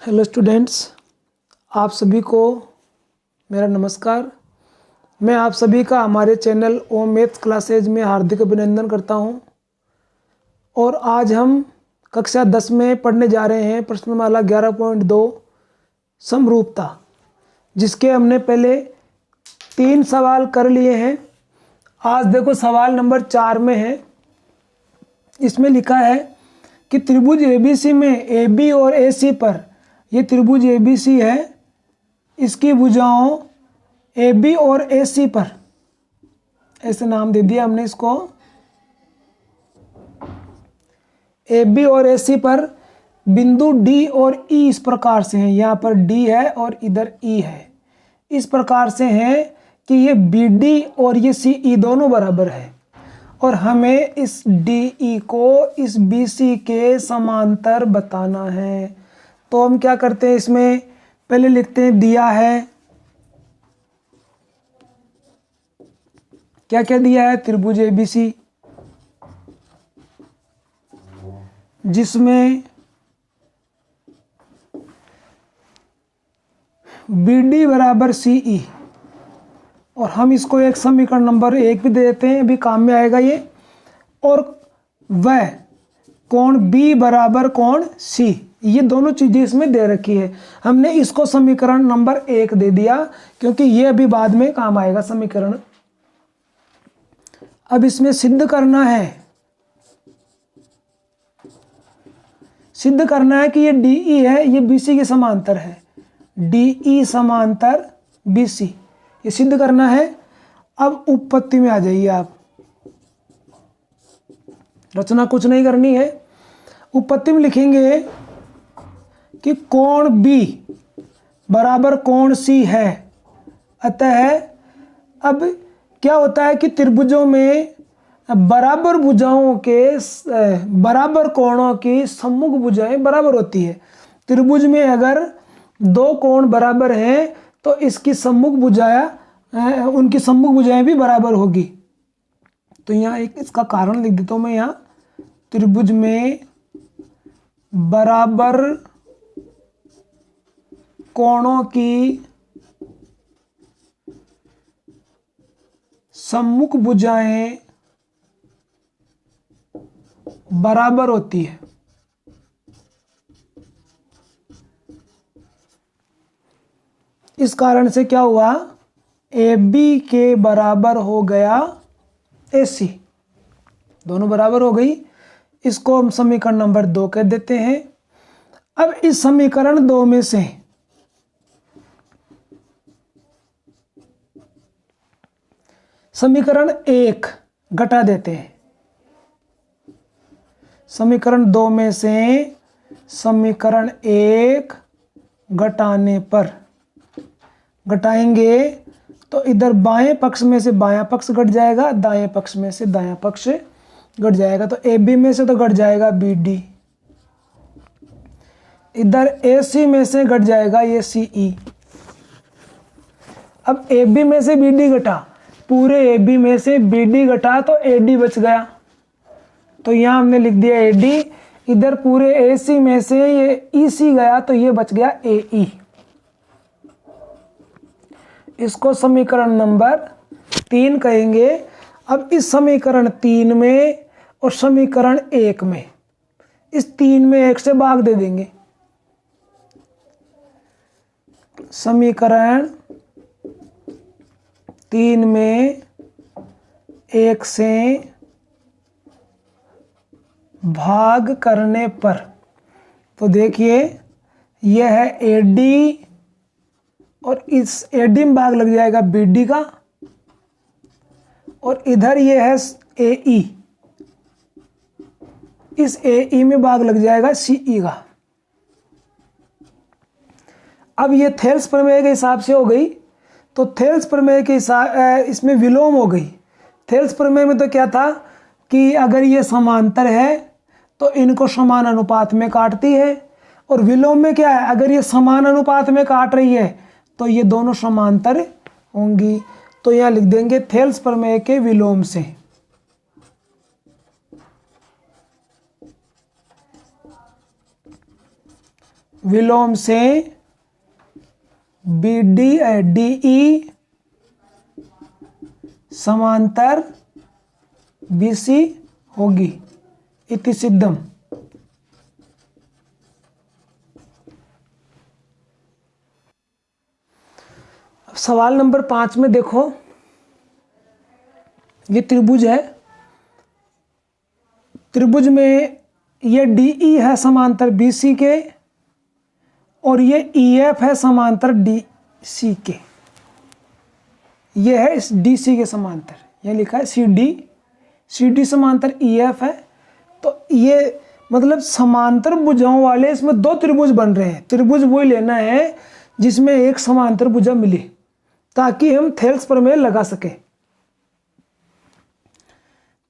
Hello students, आप सभी को मेरा नमस्कार। मैं आप सभी का हमारे चैनल ओम मैथ्स क्लासेज में हार्दिक अभिनंदन करता हूं। और आज हम कक्षा 10 में पढ़ने जा रहे हैं प्रश्नमाला 11.2 समरूपता, जिसके हमने पहले 3 सवाल कर लिए हैं। आज देखो सवाल नंबर 4 में है। इसमें लिखा है कि त्रिभुज ABC में AB और AC पर, ये त्रिभुज ABC है, इसकी भुजाओं AB और AC पर, ऐसे नाम दे दिया हमने इसको, AB और AC पर बिंदु D और E इस प्रकार से हैं। यहाँ पर D है और इधर E है। इस प्रकार से हैं कि ये BD और ये CE दोनों बराबर है और हमें इस DE को इस BC के समांतर बताना है। तो हम क्या करते हैं, इसमें पहले लिखते हैं दिया है, क्या क्या दिया है, त्रिभुज ABC जिसमें BD बराबर CE, और हम इसको एक समीकरण नंबर 1 भी दे देते हैं, अभी काम में आएगा ये। और वह कोण B बराबर कोण C, ये दोनों चीजें इसमें दे रखी है। हमने इसको समीकरण नंबर 1 दे दिया क्योंकि ये अभी बाद में काम आएगा समीकरण। अब इसमें सिद्ध करना है, सिद्ध करना है कि ये DE है, ये BC के समांतर है। DE समांतर BC, ये सिद्ध करना है। अब उपपत्ति में आ जाइए आप, रचना कुछ नहीं करनी है। उपपत्ति में लिखेंगे कि कोण B बराबर कोण C है। अतः अब क्या होता है कि त्रिभुजों में बराबर भुजाओं के बराबर कोणों की सम्मुख भुजाएं बराबर होती है। त्रिभुज में अगर 2 कोण बराबर हैं तो इसकी सम्मुख भुजाएं, उनकी सम्मुख भुजाएं भी बराबर होगी। तो यहाँ एक इसका कारण लिख देता हूं मैं। यहाँ त्रिभुज में बराबर कोणों की सम्मुख भुजाएं बराबर होती है। इस कारण से क्या हुआ, AB के बराबर हो गया AC, दोनों बराबर हो गई। इसको हम समीकरण नंबर 2 कह देते हैं। अब इस समीकरण 2 में से समीकरण 1 घटा देते हैं। समीकरण 2 में से समीकरण 1 घटाने पर, घटाएंगे तो इधर बाएं पक्ष में से बायां पक्ष घट जाएगा, दाएं पक्ष में से दायां पक्ष घट जाएगा। तो AB में से तो घट जाएगा BD, इधर AC में से घट जाएगा ये CE। अब AB में से BD घटा, पूरे AB में से BD घटा तो AD बच गया। तो यहाँ हमने लिख दिया AD। इधर पूरे AC में से ये EC गया तो ये बच गया AE। इसको समीकरण नंबर 3 कहेंगे। अब इस समीकरण 3 में और समीकरण 1 में, इस 3 में 1 से भाग दे देंगे। समीकरण 3 में 1 से भाग करने पर, तो देखिए यह है AD और इस AD में भाग लग जाएगा BD का, और इधर ये है AE, इस AE में भाग लग जाएगा CE का। अब ये थेल्स प्रमेय के हिसाब से हो गई। तो थेल्स प्रमेय के हिसाब इसमें विलोम हो गई। थेल्स प्रमेय में तो क्या था कि अगर ये समांतर है तो इनको समान अनुपात में काटती है, और विलोम में क्या है, अगर ये समान अनुपात में काट रही है तो ये दोनों समांतर होंगी। तो यहाँ लिख देंगे थेल्स प्रमेय के विलोम से। विलोम से DE समांतर BC होगी, इति सिद्धम। सवाल नंबर 5 में देखो, ये त्रिभुज है, त्रिभुज में ये DE है समांतर BC के और ये EF है समांतर DC के। ये है इस DC के समांतर, ये लिखा है CD समांतर EF है। तो ये मतलब समांतर भुजाओं वाले इसमें दो त्रिभुज बन रहे हैं। त्रिभुज वही लेना है जिसमें एक समांतर भुजा मिले, ताकि हम थेल्स प्रमेय लगा सके।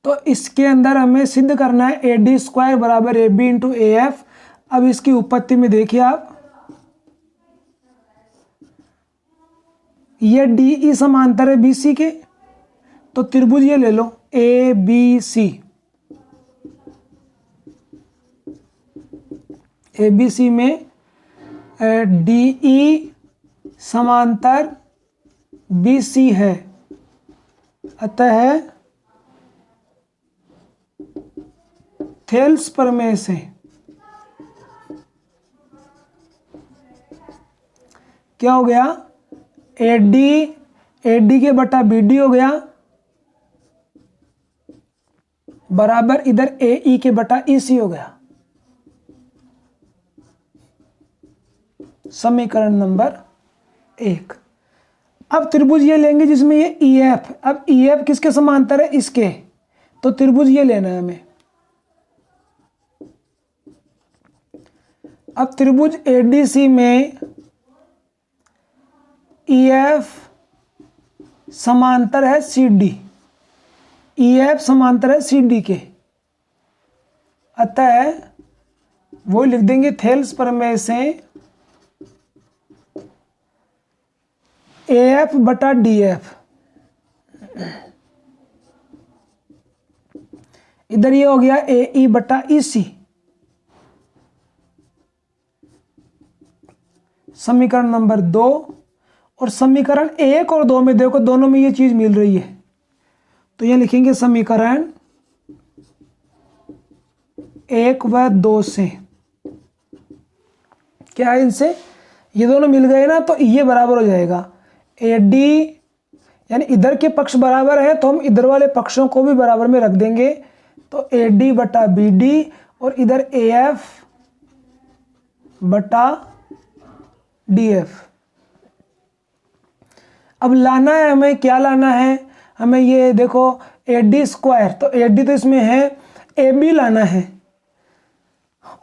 तो इसके अंदर हमें सिद्ध करना है AD² बराबर AB इंटू AF। अब इसकी उत्पत्ति में देखिए आप, ये DE समांतर है BC के, तो त्रिभुज ये ले लो ABC। ABC में DE समांतर BC है, अतः थेल्स प्रमेय से क्या हो गया, AD के बटा BD हो गया बराबर इधर AE के बटा EC हो गया। समीकरण नंबर 1। अब त्रिभुज ये लेंगे जिसमें ये EF, अब EF किसके समांतर है, इसके, तो त्रिभुज ये लेना है हमें। अब त्रिभुज ADC में EF समांतर है CD, EF समांतर है CD के, अतः वो लिख देंगे थेल्स प्रमेय से AF बटा DF। इधर ये हो गया AE बटा EC। समीकरण नंबर 2। और समीकरण 1 और 2 में देखो, दोनों में ये चीज मिल रही है, तो ये लिखेंगे समीकरण 1 व 2 से क्या है, इनसे ये दोनों मिल गए ना, तो ये बराबर हो जाएगा AD, यानी इधर के पक्ष बराबर है तो हम इधर वाले पक्षों को भी बराबर में रख देंगे, तो AD बटा BD और इधर AF बटा DF। अब लाना है हमें, क्या लाना है हमें, ये देखो AD², तो AD तो इसमें है, AB लाना है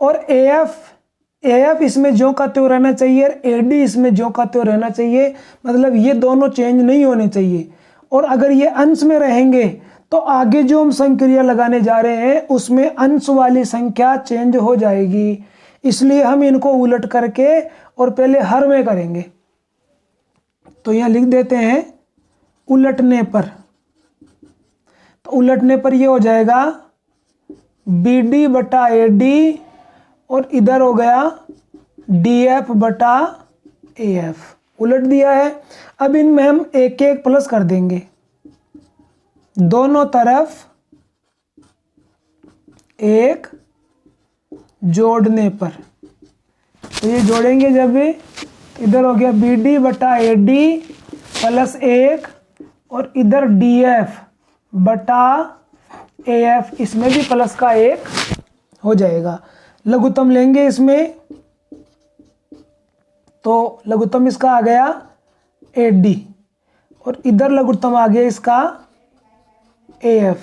और AF इसमें ज्यों का त्यों रहना चाहिए और AD इसमें ज्यों का त्यों रहना चाहिए, मतलब ये दोनों चेंज नहीं होने चाहिए। और अगर ये अंश में रहेंगे तो आगे जो हम संक्रिया लगाने जा रहे हैं उसमें अंश वाली संख्या चेंज हो जाएगी, इसलिए हम इनको उलट करके और पहले हर में करेंगे। तो यहां लिख देते हैं उलटने पर, तो उलटने पर ये हो जाएगा BD बटा AD और इधर हो गया DF बटा AF, उलट दिया है। अब इनमें हम एक एक प्लस कर देंगे, दोनों तरफ एक जोड़ने पर, तो ये जोड़ेंगे जब इधर हो गया BD बटा AD प्लस 1 और इधर DF बटा AF, इसमें भी प्लस का 1 हो जाएगा। लघुत्तम लेंगे इसमें, तो लघुत्तम इसका आ गया AD और इधर लघुत्तम आ गया इसका AF,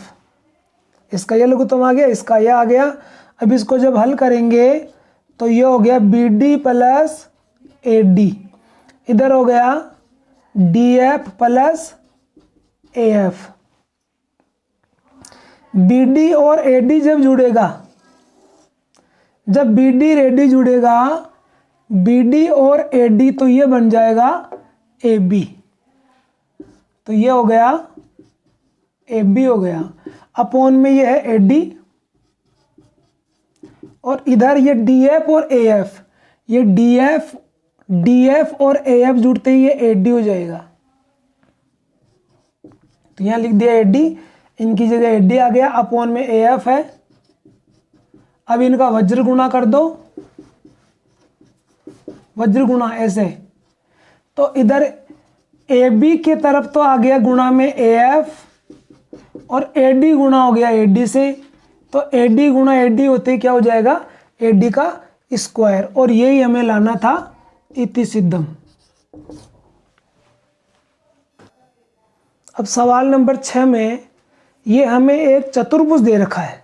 इसका यह लघुत्तम आ गया, इसका यह आ गया। अब इसको जब हल करेंगे तो ये हो गया BD प्लस AD, इधर हो गया DF प्लस AF। BD और AD जब जुड़ेगा, जब BD और AD जुड़ेगा, BD और AD तो ये बन जाएगा AB, तो ये हो गया AB हो गया, अपॉन में ये है AD और इधर ये DF और AF, ये DF और AF जुड़ते ही ये AD हो जाएगा। तो यहाँ लिख दिया AD, इनकी जगह AD आ गया, अपॉन में AF है। अब इनका वज्र गुणा कर दो, वज्र गुणा ऐसे, तो इधर AB की तरफ तो आ गया गुणा में AF और AD गुणा हो गया AD से। तो AD गुणा AD होते क्या हो जाएगा, AD का स्क्वायर। और यही हमें लाना था इति सिद्धम। अब सवाल नंबर 6 में ये हमें एक चतुर्भुज दे रखा है,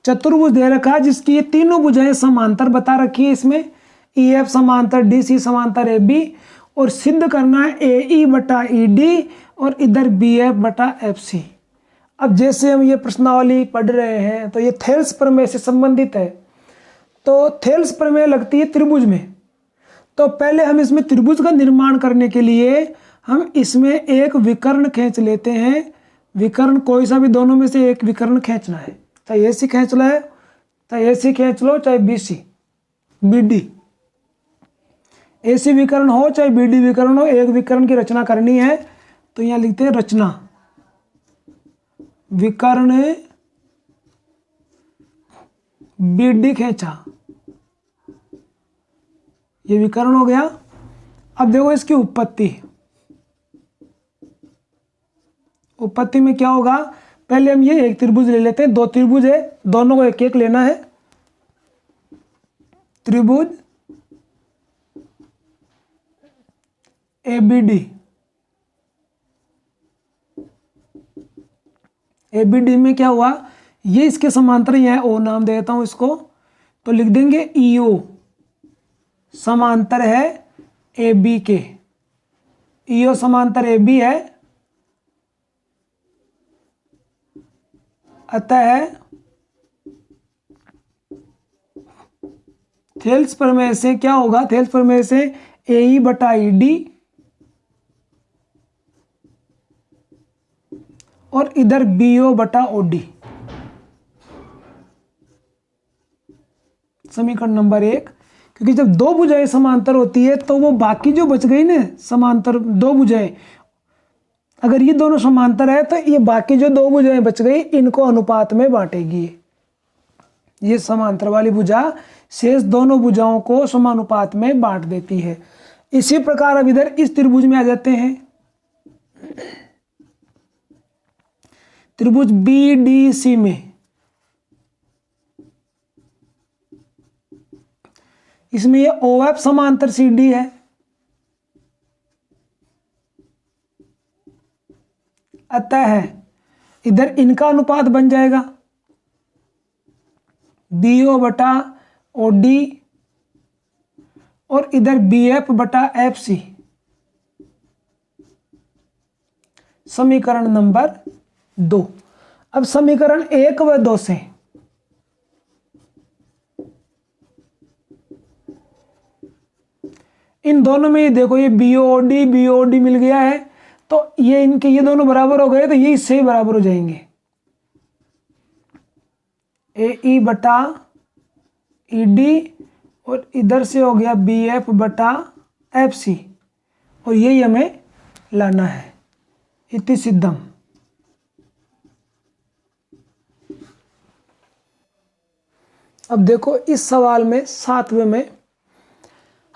चतुर्भुज दे रखा है जिसकी ये तीनों भुजाएं समांतर बता रखी है। इसमें EF समांतर DC समांतर AB, और सिद्ध करना है AE बटा ED और इधर BF बटा FC। अब जैसे हम ये प्रश्नावली पढ़ रहे हैं तो ये थेल्स प्रमेय से संबंधित है। तो थेल्स प्रमेय लगती है त्रिभुज में। तो पहले हम इसमें त्रिभुज का निर्माण करने के लिए हम इसमें एक विकर्ण खींच लेते हैं। विकर्ण कोई सा भी दोनों में से एक विकर्ण खींचना है, चाहे AC खींचना है, चाहे AC खींच लो, चाहे BC BD, AC विकर्ण हो चाहे BD विकर्ण हो, एक विकर्ण की रचना करनी है। तो यहाँ लिखते हैं रचना, विकर्ण BD खींचा, ये विकर्ण हो गया। अब देखो इसकी उत्पत्ति में क्या होगा, पहले हम ये एक त्रिभुज ले लेते हैं, दो त्रिभुज है, दोनों को एक एक लेना है। त्रिभुज ABD, ABD में क्या हुआ, ये इसके समांतर ही है, O नाम देता हूं इसको। तो लिख देंगे EO समांतर है AB के, EO समांतर AB है, अतः थेल्स प्रमेय से क्या होगा, थेल्स प्रमेय से AE बटा ED और इधर BO बटा OD। समीकरण नंबर 1, क्योंकि जब दो भुजाएं समांतर होती है तो वो बाकी जो बच गई ना समांतर दो भुजाएं, अगर ये दोनों समांतर है तो ये बाकी जो दो भुजाएं बच गई इनको अनुपात में बांटेगी। ये समांतर वाली भुजा शेष दोनों भुजाओं को समानुपात में बांट देती है। इसी प्रकार अब इधर इस त्रिभुज में आ जाते हैं, त्रिभुज BDC में। इसमें ये OF समांतर CD है, अतः इधर इनका अनुपात बन जाएगा BO बटा OD और इधर BF बटा FC। समीकरण नंबर 2। अब समीकरण 1 व 2 से इन दोनों में देखो ये BOD मिल गया है, तो ये इनके ये दोनों बराबर हो गए, तो ये इससे ही बराबर हो जाएंगे। AE बटा ED और इधर से हो गया BF बटा FC, और यही हमें लाना है इति सिद्धम। अब देखो इस सवाल में 7वें में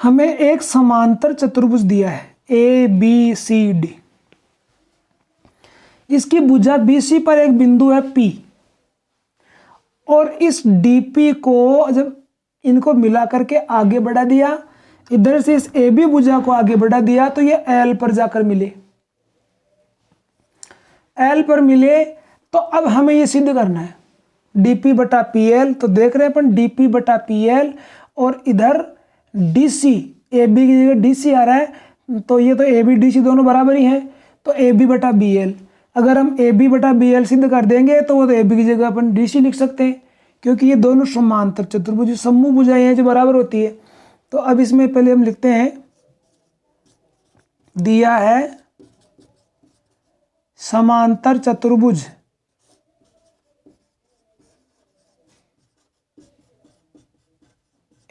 हमें एक समांतर चतुर्भुज दिया है ABCD। इसकी भुजा BC पर एक बिंदु है P, और इस DP को जब इनको मिला करके आगे बढ़ा दिया, इधर से इस AB भुजा को आगे बढ़ा दिया, तो ये L पर जाकर मिले। L पर मिले तो अब हमें ये सिद्ध करना है DP बटा PL। तो देख रहे हैं अपन DP बटा PL, और इधर DC AB की जगह DC आ रहा है, तो ये तो AB DC दोनों बराबर ही हैं, तो AB बटा BL। अगर हम AB बटा BL सिद्ध कर देंगे तो वो तो AB की जगह अपन DC लिख सकते हैं, क्योंकि ये दोनों समांतर चतुर्भुज समूह भुजाएं हैं जो बराबर होती है। तो अब इसमें पहले हम लिखते हैं, दिया है समांतर चतुर्भुज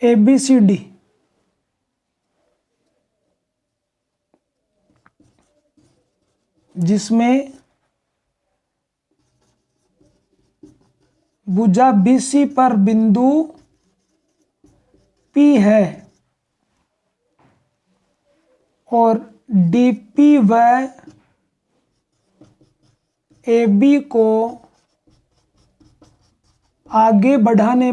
ABCD, जिसमें भुजा BC पर बिंदु P है और DP व AB को आगे बढ़ाने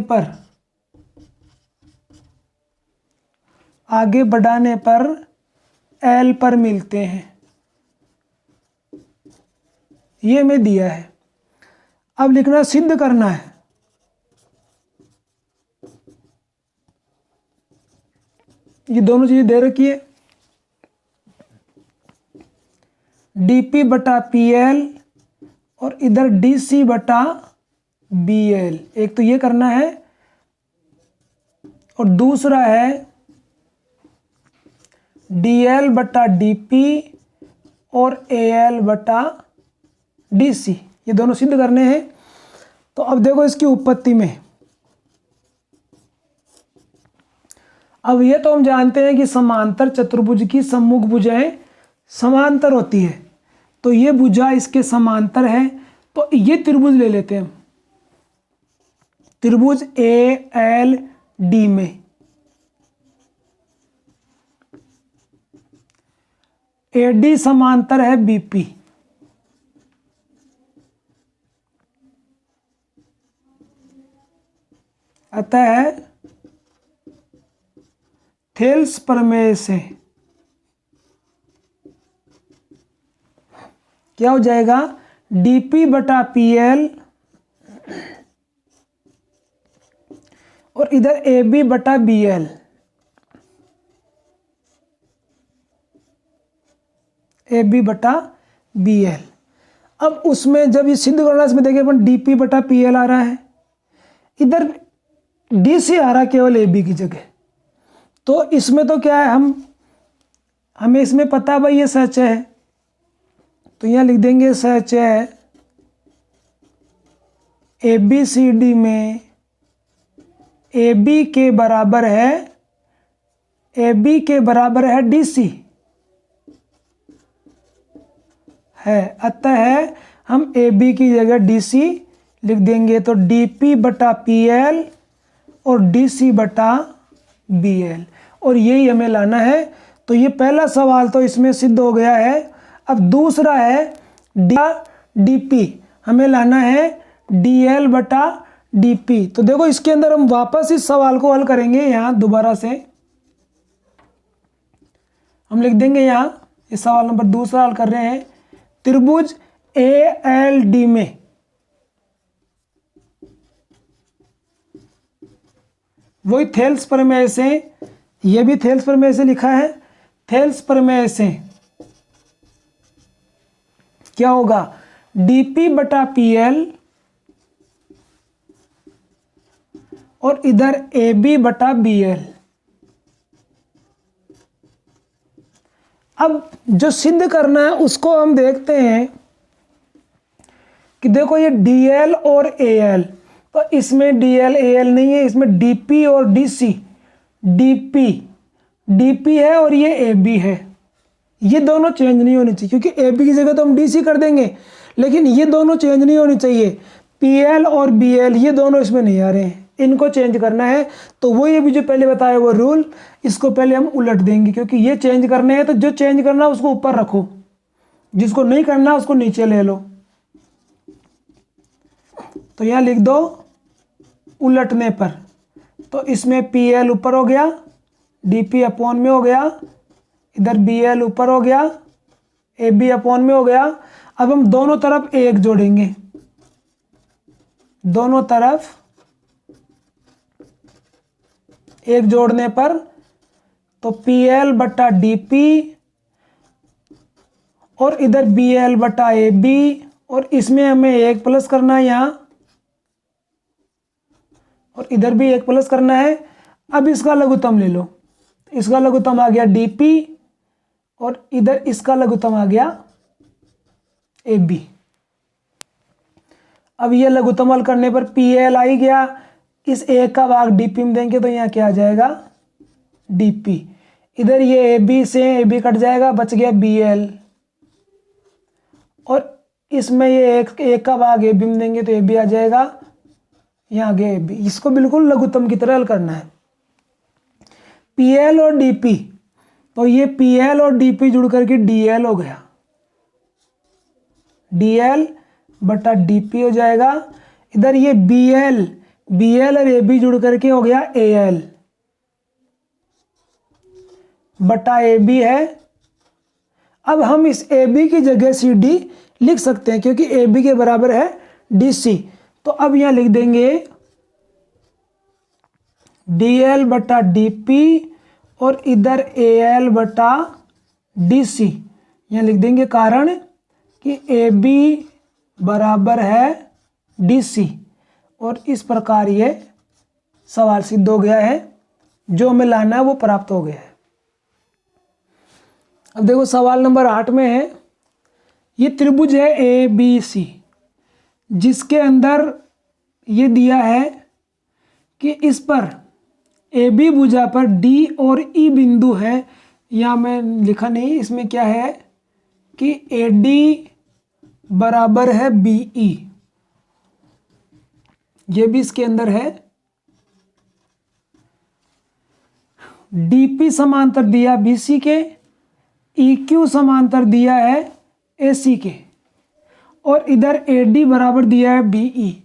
पर L पर मिलते हैं। ये हमें दिया है। अब लिखना सिद्ध करना है। ये दोनों चीजें दे रखी है, DP बटा PL और इधर DC बटा BL। एक तो ये करना है और दूसरा है DL बटा DP और AL बटा DC। ये दोनों सिद्ध करने हैं। तो अब देखो इसकी उत्पत्ति में, अब ये तो हम जानते हैं कि समांतर चतुर्भुज की सम्मुख भुजाएं समांतर होती है, तो ये भुजा इसके समांतर है। तो ये त्रिभुज ले लेते हैं हम, त्रिभुज ALD में AD समांतर है BP, अतः थेल्स प्रमेय से क्या हो जाएगा, DP बटा PL और इधर AB बटा BL, AB बटा BL। अब उसमें जब ये सिद्ध करना, इसमें देखिए अपन DP बटा PL आ रहा है, इधर DC आ रहा है केवल AB की जगह। तो इसमें तो क्या है, हमें इसमें पता भाई ये सच है, तो यहाँ लिख देंगे सच है ABCD में AB के बराबर है DC है, अतः हम AB की जगह DC लिख देंगे। तो DP बटा PL और DC बटा BL, और यही हमें लाना है। तो ये पहला सवाल तो इसमें सिद्ध हो गया है। अब दूसरा है DP, हमें लाना है DL बटा DP। तो देखो इसके अंदर हम वापस इस सवाल को हल करेंगे। यहाँ दोबारा से हम लिख देंगे, यहाँ इस सवाल नंबर दूसरा हल कर रहे हैं। त्रिभुज ALD में वही थेल्स प्रमेय से, ये भी थेल्स प्रमेय से लिखा है, थेल्स प्रमेय से क्या होगा, DP बटा PL और इधर AB बटा BL। अब जो सिद्ध करना है उसको हम देखते हैं कि देखो ये DL और AL, तो इसमें DL AL नहीं है, इसमें DP और DC, DP है और ये AB है। ये दोनों चेंज नहीं होनी चाहिए, क्योंकि AB की जगह तो हम DC कर देंगे, लेकिन ये दोनों चेंज नहीं होनी चाहिए। PL और BL ये दोनों इसमें नहीं आ रहे हैं, इनको चेंज करना है। तो वो ये भी जो पहले बताया वो रूल, इसको पहले हम उलट देंगे, क्योंकि ये चेंज करने हैं। तो जो चेंज करना है उसको ऊपर रखो, जिसको नहीं करना उसको नीचे ले लो। तो यहाँ लिख दो उलटने पर, तो इसमें PL ऊपर हो गया, DP अपॉन में हो गया, इधर BL ऊपर हो गया, AB अपॉन में हो गया। अब हम दोनों तरफ 1 जोड़ेंगे, दोनों तरफ 1 जोड़ने पर तो PL बटा DP और इधर BL बटा AB, और इसमें हमें 1 प्लस करना है यहाँ, और इधर भी 1 प्लस करना है। अब इसका लघुत्तम ले लो, इसका लघुत्तम आ गया DP और इधर इसका लघुत्तम आ गया AB। अब ये लघुत्तम हल करने पर PL आ ही गया, इस 1 का भाग DP में देंगे तो यहाँ क्या आ जाएगा, DP। इधर ये AB से AB कट जाएगा, बच गया BL, और इसमें ये एक का भाग ए बी में देंगे तो ए बी आ जाएगा, यहाँ आगे ए बी। इसको बिल्कुल लघुत्तम की तरह हल करना है। पी एल और डी पी, तो ये पी एल और डी पी जुड़ करके डी एल हो गया, डी एल बटा डी पी हो जाएगा। इधर ये बी एल और ए बी जुड़ करके हो गया ए एल बटा ए बी है। अब हम इस ए बी की जगह सी डी लिख सकते हैं क्योंकि ए बी के बराबर है डी सी। तो अब यहां लिख देंगे डी एल बटा डी पी और इधर ए एल बटा डी सी यहां लिख देंगे, कारण कि ए बी बराबर है डी सी। और इस प्रकार ये सवाल सिद्ध हो गया है, जो हमें लाना है वो प्राप्त हो गया है। अब देखो सवाल नंबर 8 में है, ये त्रिभुज है ए बी सी, जिसके अंदर ये दिया है कि इस पर ए बी भुजा पर डी और ई बिंदु है। यहाँ मैं लिखा नहीं, इसमें क्या है कि ए डी बराबर है बी ई, ये भी इसके अंदर है। डी पी समांतर दिया बी सी के, ई क्यू समांतर दिया है ए सी के, और इधर ए डी बराबर दिया है बी ई।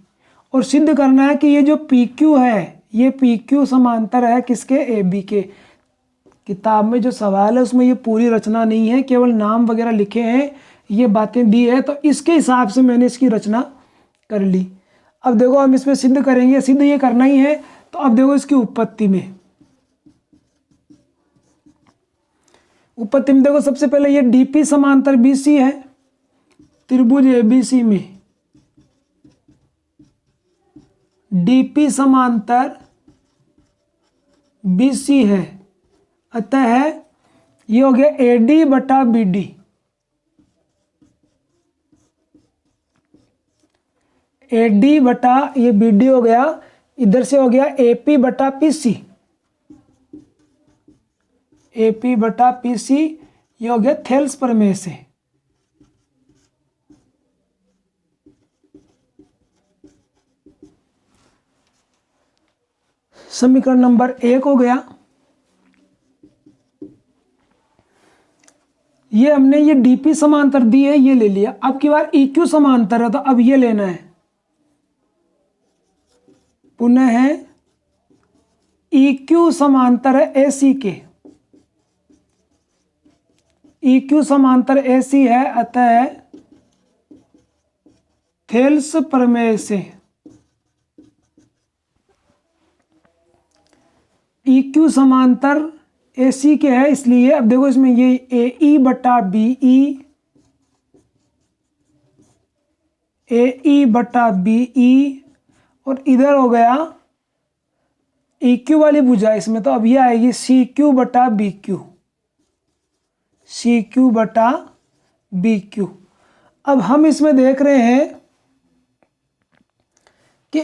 और सिद्ध करना है कि ये जो पी क्यू है, ये पी क्यू समांतर है किसके, ए बी के। किताब में जो सवाल है उसमें ये पूरी रचना नहीं है, केवल नाम वगैरह लिखे हैं, ये बातें दी है, तो इसके हिसाब से मैंने इसकी रचना कर ली। अब देखो हम इसमें सिद्ध करेंगे, सिद्ध ये करना ही है। तो अब देखो इसकी उत्पत्ति में देखो सबसे पहले ये डीपी समांतर बीसी है त्रिभुज एबीसी में, डीपी समांतर बीसी है, अतः ये हो गया एडी बटा बीडी। एडी बटा ये बीडी हो गया, इधर से हो गया एपी बटा पीसी, एपी बटा पीसी, ये हो गया थेल्स प्रमेय से। समीकरण नंबर 1 हो गया। ये हमने ये डीपी समांतर दी है, ये ले लिया। अब की बार EQ समांतर है, तो अब ये लेना है, पुनः है EQ समांतर है AC के, EQ समांतर AC है, अतः थेल्स प्रमेय से EQ समांतर AC के है, इसलिए अब देखो इसमें ये AE बटा BE, AE बटा BE, और इधर हो गया EQ वाली भुजा इसमें, तो अब ये आएगी CQ बटा BQ, CQ बटा BQ। अब हम इसमें देख रहे हैं कि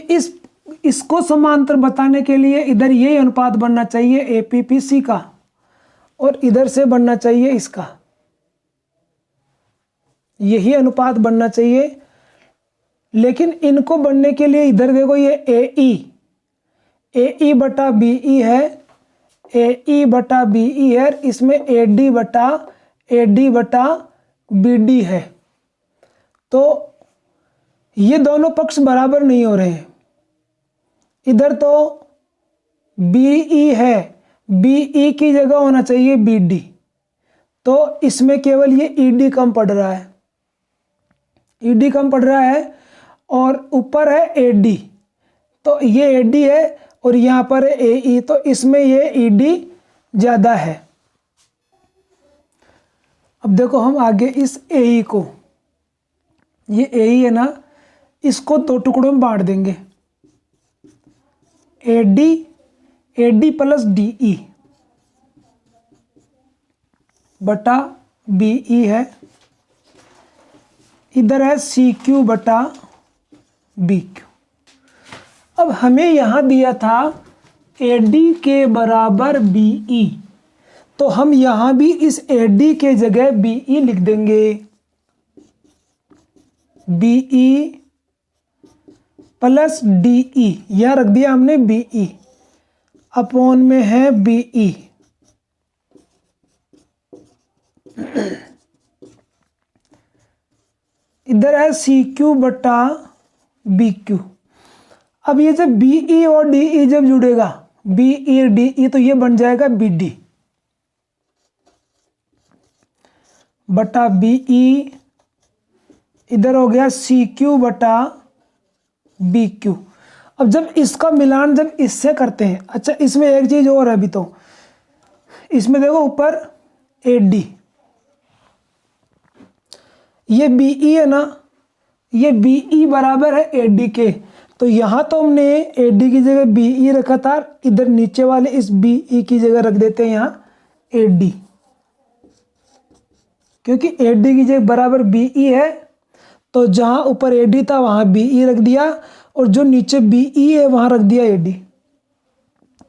इसको समांतर बताने के लिए इधर ये अनुपात बनना चाहिए APPC का, और इधर से बनना चाहिए इसका, यही अनुपात बनना चाहिए। लेकिन इनको बनने के लिए इधर देखो ये AE बटा BE है, AE बटा BE है, इसमें AD बटा BD है, तो ये दोनों पक्ष बराबर नहीं हो रहे हैं। इधर तो BE है, BE की जगह होना चाहिए BD, तो इसमें केवल ये ED कम पड़ रहा है, ED कम पड़ रहा है, और ऊपर है AD, तो ये AD है और यहाँ पर है AE, तो इसमें ये ED ज़्यादा है। अब देखो हम आगे इस AE को, ये AE है ना, इसको 2 टुकड़ों में बांट देंगे, AD प्लस DE बटा BE है, इधर है CQ बटा BQ। अब हमें यहाँ दिया था AD के बराबर BE, तो हम यहाँ भी इस AD के जगह BE लिख देंगे। B E plus D E, यह रख दिया हमने बी ई, अपॉन में है बी ई। इधर है सी क्यू बटा बी क्यू। अब ये जब बी ई और डी ई जब जुड़ेगा, बी ई डी ई, तो ये बन जाएगा बी डी बटा बी ई, इधर हो गया सी क्यू बटा बी क्यू। अब जब इसका मिलान जब इससे करते हैं, अच्छा इसमें एक चीज और है अभी, तो इसमें देखो ऊपर ए डी, ये बी ई है ना, ये बी ई बराबर है ए डी के, तो यहां तो हमने ए डी की जगह बी ई रखा था, इधर नीचे वाले इस बी ई की जगह रख देते हैं यहां ए डी, क्योंकि ए डी की जगह बराबर बी ई है, तो जहां ऊपर ए डी था वहां बी ई रख दिया, और जो नीचे बी ई है वहां रख दिया ए डी,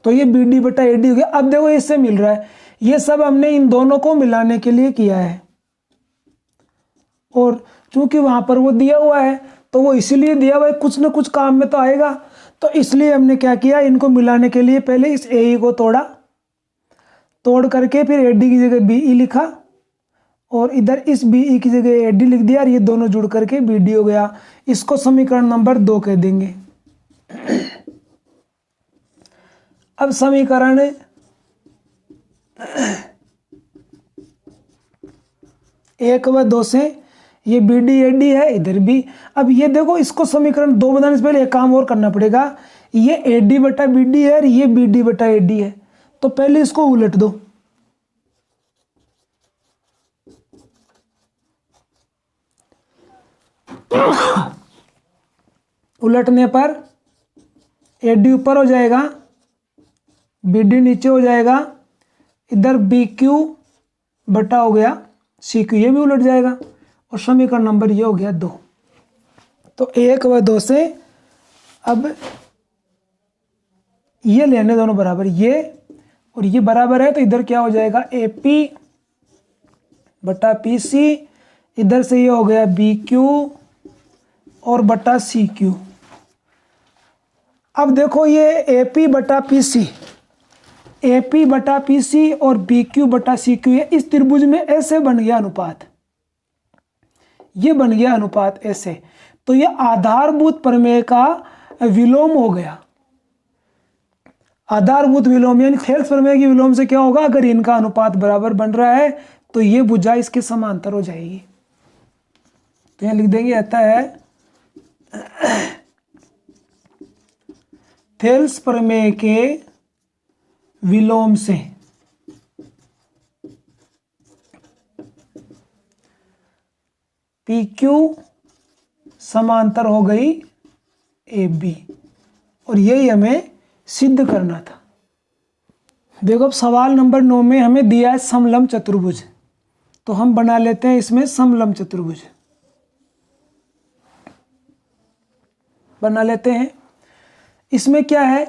तो ये बी डी बटा ए डी हो गया। अब देखो इससे मिल रहा है, ये सब हमने इन दोनों को मिलाने के लिए किया है, और चूंकि वहां पर वो दिया हुआ है तो वो इसीलिए दिया हुआ है, कुछ ना कुछ काम में तो आएगा, तो इसलिए हमने क्या किया, इनको मिलाने के लिए पहले इस ए ई को तोड़ा, तोड़ करके फिर ए डी की जगह बी ई लिखा, और इधर इस बी ई की जगह ए डी लिख दिया, और ये दोनों जुड़ करके बी डी हो गया। इसको समीकरण नंबर 2 कह देंगे। अब समीकरण 1 व 2 से ये बी डी ए डी है, इधर भी। अब ये देखो, इसको समीकरण 2 बनाने से पहले एक काम और करना पड़ेगा, ये ए डी बटा बी डी है और ये बी डी बटा ए डी है, तो पहले इसको उलट दो। उलटने पर ए डी ऊपर हो जाएगा, बी डी नीचे हो जाएगा, इधर बी क्यू बटा हो गया सी क्यू, ये भी उलट जाएगा, और समीकरण नंबर ये हो गया 2। तो 1 व 2 से अब ये लेने दोनों बराबर, ये और ये बराबर है, तो इधर क्या हो जाएगा ए पी बटा पी सी, इधर से ये हो गया बी क्यू और बटा सी क्यू। अब देखो ये ए पी बटा पी सी, ए पी बटा पी सी और बी क्यू बटा सी क्यू, ये इस त्रिभुज में ऐसे बन गया अनुपात, ये बन गया अनुपात ऐसे, तो ये आधारभूत प्रमेय का विलोम हो गया। आधारभूत विलोम यानी थेल्स प्रमेय की विलोम से क्या होगा, अगर इनका अनुपात बराबर बन रहा है तो ये भुजा इसके समांतर हो जाएगी। तो यहां लिख देंगे, आता है थेल्स प्रमेय के विलोम से पी क्यू समांतर हो गई ए बी, और यही हमें सिद्ध करना था। देखो अब सवाल नंबर 9 में हमें दिया है समलंब चतुर्भुज, तो हम बना लेते हैं इसमें समलंब चतुर्भुज, बना लेते हैं। इसमें क्या है,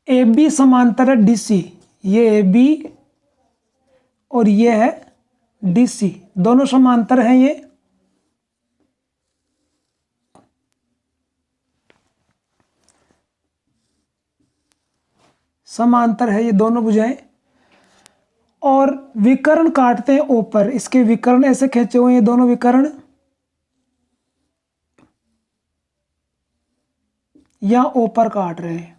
ए बी समांतर है डी सी, ये ए बी और ये है डी सी, दोनों समांतर हैं, ये समांतर है, ये दोनों भुजाएं, और विकर्ण काटते हैं ऊपर, इसके विकर्ण ऐसे खींचे हुए हैं, ये दोनों विकर्ण या ऊपर काट रहे हैं।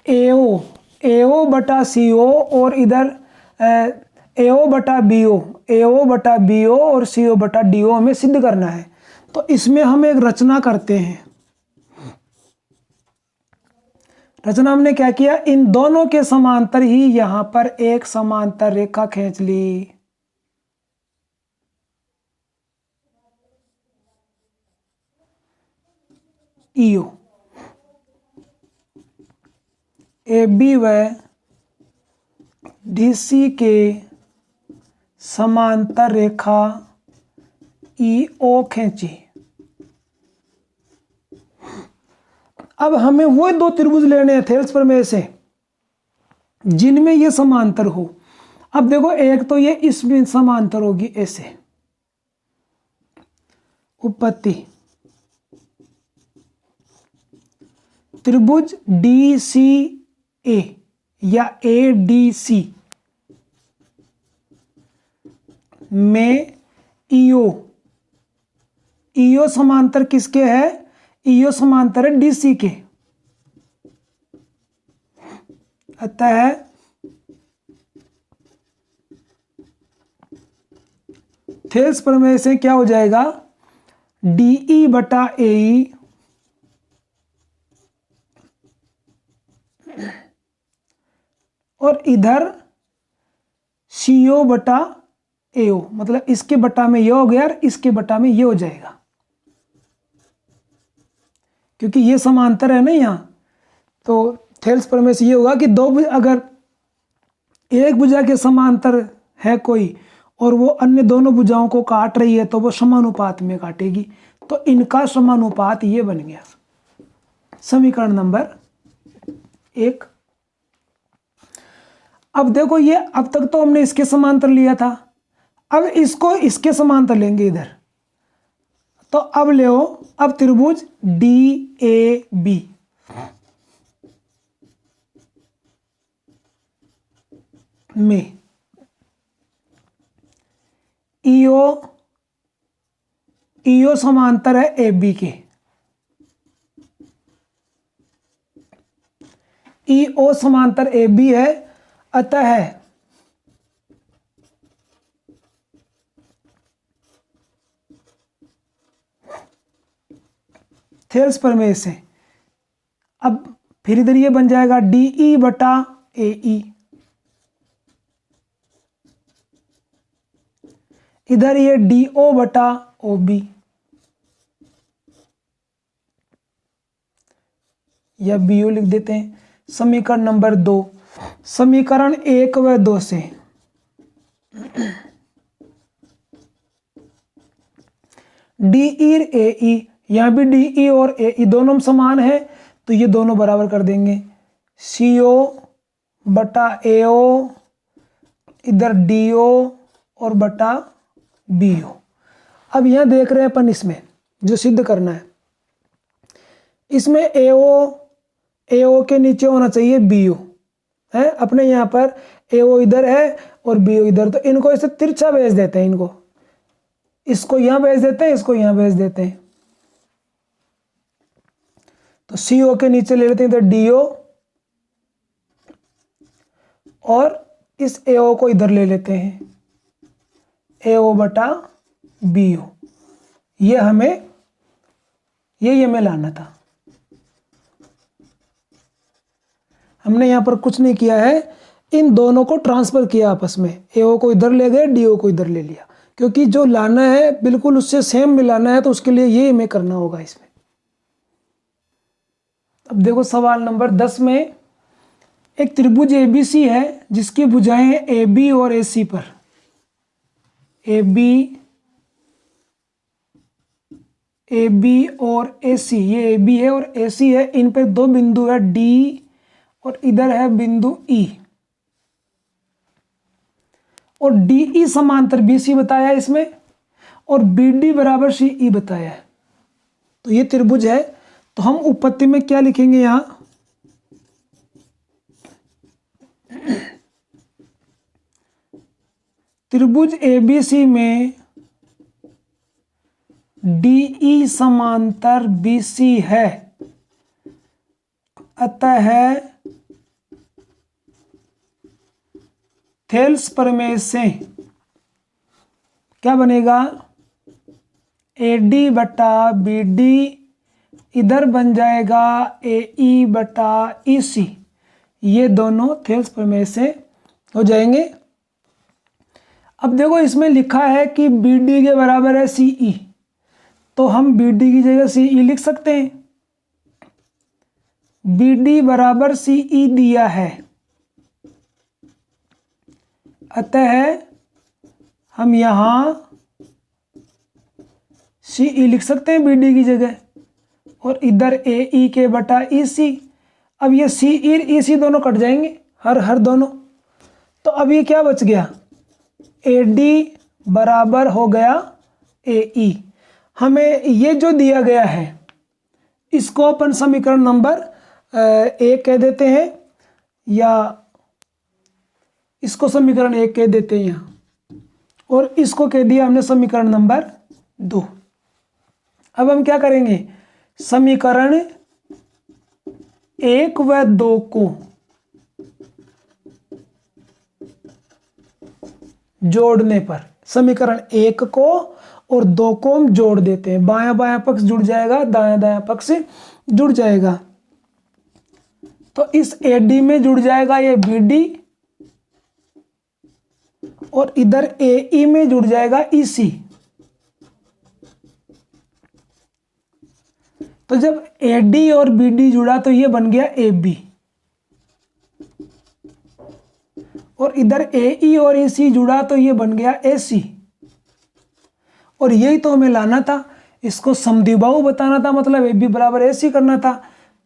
एओ, एओ बटा सीओ और इधर एओ बटा बीओ, एओ बटा बीओ और सीओ बटा डीओ हमें सिद्ध करना है। तो इसमें हम एक रचना करते हैं। रचना हमने क्या किया, इन दोनों के समांतर ही यहां पर एक समांतर रेखा खींच ली। ईओ, ए बी व डी सी के समांतर रेखा ईओ खींची। अब हमें वो दो त्रिभुज लेने हैं थेल्स प्रमेय से जिनमें ये समांतर हो। अब देखो, एक तो ये इसमें समांतर होगी ऐसे, उपपत्ति त्रिभुज डी सी ए या ए डी सी में ईओ समांतर किसके है? ईओ समांतर है डीसी के। अतः थेल्स प्रमेय से क्या हो जाएगा? डीई बटा एई और इधर सीओ बटा एओ, मतलब इसके बटा में ये हो गया और इसके बटा में ये हो जाएगा, क्योंकि ये समांतर है ना यहाँ। तो थेल्स प्रमेय से ये होगा कि अगर एक भुजा के समांतर है कोई और वो अन्य दोनों भुजाओं को काट रही है तो वो समानुपात में काटेगी। तो इनका समानुपात ये बन गया समीकरण नंबर 1। अब देखो ये अब तक तो हमने इसके समांतर लिया था, अब इसको इसके समांतर लेंगे इधर। तो अब ले अब त्रिभुज डी ए बी में ईओ समांतर है ए बी के। ईओ समांतर ए बी है, अतः थेल्स प्रमेय से अब फिर इधर ये बन जाएगा डीई बटा एई, इधर ये डीओ बटा ओबी या बीओ लिख देते हैं। समीकरण नंबर 2, समीकरण 1 व 2 से डीई एई, यहां भी डीई और एई दोनों समान है तो ये दोनों बराबर कर देंगे। सीओ बटा एओ, इधर डीओ और बटा बीओ। अब यहां देख रहे हैं अपन, इसमें जो सिद्ध करना है, इसमें एओ के नीचे होना चाहिए बीओ है। अपने यहाँ पर एओ इधर है और बीओ इधर, तो इनको इसे तिरछा भेज देते हैं, इनको इसको यहां भेज देते हैं, इसको यहां भेज देते हैं। तो सीओ के नीचे ले लेते हैं इधर डीओ और इस एओ को इधर ले लेते हैं, एओ बटा बीओ। ये हमें लाना था। हमने यहां पर कुछ नहीं किया है, इन दोनों को ट्रांसफर किया आपस में। एओ को इधर ले गए, डीओ को इधर ले लिया, क्योंकि जो लाना है बिल्कुल उससे सेम मिलाना है, तो उसके लिए ये हमें करना होगा इसमें। अब देखो सवाल नंबर 10 में एक त्रिभुज एबीसी है जिसकी भुजाएं हैं एबी और एसी पर। एबी और एसी, ये एबी है और एसी है, इन पे दो बिंदु है डी और इधर है बिंदु ई, और डीई समांतर बीसी बताया है इसमें, और बीडी बराबर सीई बताया है। तो ये त्रिभुज है, तो हम उपपत्ति में क्या लिखेंगे यहां? त्रिभुज एबीसी में डीई समांतर बीसी है, अतः थेल्स प्रमेय से क्या बनेगा? एडी बटा बीडी इधर बन जाएगा एई बटा ईसी। ये दोनों थेल्स प्रमेय से हो जाएंगे। अब देखो इसमें लिखा है कि बीडी के बराबर है सीई, तो हम बीडी की जगह सीई लिख सकते हैं। बीडी बराबर सीई दिया है, अतः हम यहां सीई लिख सकते हैं बीडी की जगह, और इधर एई के बटा ईसी। अब ये सीई ईसी दोनों कट जाएंगे, हर दोनों। तो अब ये क्या बच गया? एडी बराबर हो गया एई। हमें ये जो दिया गया है इसको अपन समीकरण नंबर 1 कह देते हैं, या इसको समीकरण 1 कह देते हैं यहाँ, और इसको कह दिया हमने समीकरण नंबर 2। अब हम क्या करेंगे, समीकरण 1 व 2 को जोड़ने पर, समीकरण 1 को और 2 को हम जोड़ देते हैं, बायां बायां पक्ष जुड़ जाएगा, दायां दायां पक्ष जुड़ जाएगा। तो इस AD में जुड़ जाएगा ये BD, और इधर AE में जुड़ जाएगा EC। तो जब AD और BD जुड़ा तो ये बन गया AB, और इधर AE और EC जुड़ा तो ये बन गया AC। और यही तो हमें लाना था, इसको समद्विबाहु बताना था, मतलब AB बराबर AC करना था।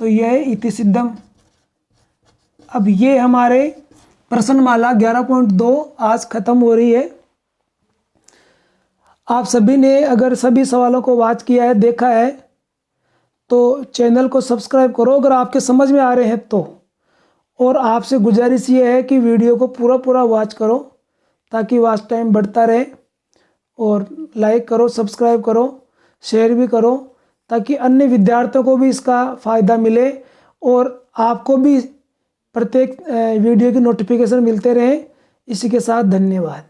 तो यह इति सिद्धम। अब ये हमारे प्रश्नमाला 11.2 आज खत्म हो रही है। आप सभी ने अगर सभी सवालों को वॉच किया है, देखा है, तो चैनल को सब्सक्राइब करो अगर आपके समझ में आ रहे हैं तो। और आपसे गुजारिश ये है कि वीडियो को पूरा वॉच करो ताकि वॉच टाइम बढ़ता रहे, और लाइक करो, सब्सक्राइब करो, शेयर भी करो ताकि अन्य विद्यार्थियों को भी इसका फ़ायदा मिले और आपको भी प्रत्येक वीडियो की नोटिफिकेशन मिलते रहे। इसी के साथ धन्यवाद।